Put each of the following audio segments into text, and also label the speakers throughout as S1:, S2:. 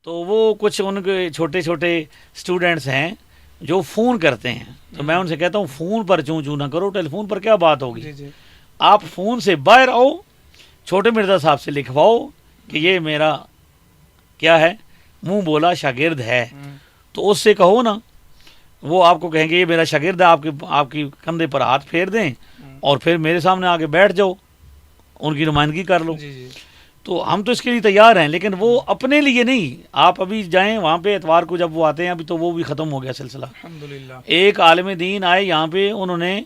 S1: तो वो कुछ उनके छोटे छोटे स्टूडेंट्स हैं जो फ़ोन करते हैं, तो मैं उनसे कहता हूँ फ़ोन पर चूँ चूँ ना करो, टेलीफोन पर क्या बात होगी।
S2: जी जी।
S1: आप फ़ोन से बाहर आओ, छोटे मिर्ज़ा साहब से लिखवाओ कि ये मेरा क्या है, मुंह बोला शागिर्द है, तो उससे कहो ना, वो आपको कहेंगे ये मेरा शागिर्द है, आपकी कंधे पर हाथ फेर दें और फिर मेरे सामने आके बैठ जाओ, उनकी नुमाइंदगी कर लो।
S2: जी जी।
S1: तो हम तो इसके लिए तैयार हैं, लेकिन वो अपने लिए नहीं। आप अभी जाएं वहाँ पे, एतवार को जब वो आते हैं, अभी तो वो भी ख़त्म हो गया सिलसिला।
S2: अल्हम्दुलिल्लाह।
S1: एक आलिम दीन आए यहाँ पे, उन्होंने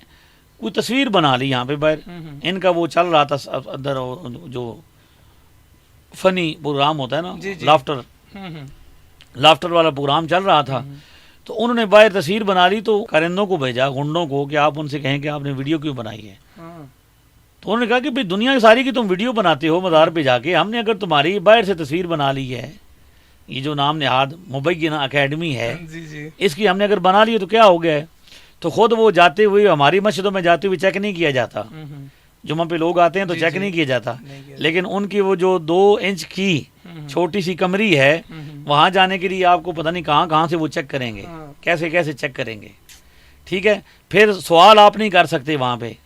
S1: कोई तस्वीर बना ली यहाँ पे बाहर, इनका वो चल रहा था अंदर जो फनी प्रोग्राम होता है ना,
S2: जी जी।
S1: लाफ्टर वाला प्रोग्राम चल रहा था, तो उन्होंने बाहर तस्वीर बना ली, तो कारिंदों को भेजा, गुंडों को, कि आप उनसे कहें कि आपने वीडियो क्यों बनाई है। तो उन्होंने कहा कि भाई दुनिया सारी की तुम वीडियो बनाते हो मज़ार पे जाके, हमने अगर तुम्हारी बाहर से तस्वीर बना ली है, ये जो नाम नेहाद मुबैय्यिना अकेडमी है,
S2: जी जी।
S1: इसकी हमने अगर बना ली है तो क्या हो गया है। तो खुद वो जाते हुए, हमारी मस्जिदों में जाते हुए चेक नहीं किया जाता, जुम्मा पे लोग आते हैं तो चेक नहीं किया जाता, लेकिन उनकी वो जो 2 इंच की छोटी सी कमरी है, वहाँ जाने के लिए आपको पता नहीं कहाँ कहाँ से वो चेक करेंगे, कैसे कैसे चेक करेंगे। ठीक है, फिर सवाल आप नहीं कर सकते वहाँ पे,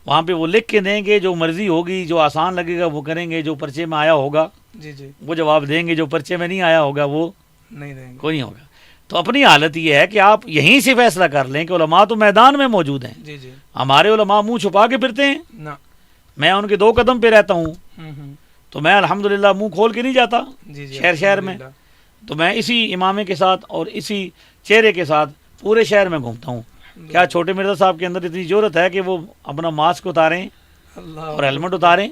S1: वहाँ पे वो लिख के देंगे, जो मर्जी होगी, जो आसान लगेगा वो करेंगे, जो पर्चे में आया होगा
S2: जी जी।
S1: वो जवाब देंगे, जो पर्चे में नहीं आया होगा वो
S2: नहीं देंगे।
S1: कोई नहीं होगा। तो अपनी हालत ये है कि आप यहीं से फैसला कर लें कि उलमा तो मैदान में मौजूद हैं।
S2: जी जी।
S1: हमारे उलमा मुंह छुपा के फिरते हैं
S2: ना।
S1: मैं उनके 2 कदम पे रहता हूँ, तो मैं अल्हम्दुलिल्लाह मुंह खोल के नहीं जाता
S2: जी जी।
S1: शहर शहर में। तो मैं इसी इमामे के साथ और इसी चेहरे के साथ पूरे शहर में घूमता हूँ। क्या छोटे मिर्ज़ा साहब के अंदर इतनी ज़रूरत है कि वो अपना मास्क उतारें और हेलमेट उतारें?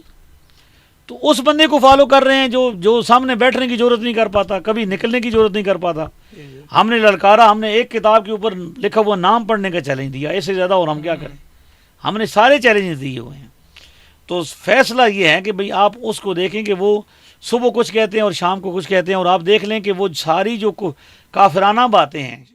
S1: तो उस बंदे को फॉलो कर रहे हैं जो सामने बैठने की ज़रूरत नहीं कर पाता, कभी निकलने की ज़रूरत नहीं कर पाता। हमने ललकारा, हमने एक किताब के ऊपर लिखा हुआ नाम पढ़ने का चैलेंज दिया, इससे ज़्यादा और हम क्या करें। हमने सारे चैलेंज दिए हुए हैं। तो फैसला ये है कि भाई आप उसको देखें कि वो सुबह कुछ कहते हैं और शाम को कुछ कहते हैं, और आप देख लें कि वो सारी जो काफिराना बातें हैं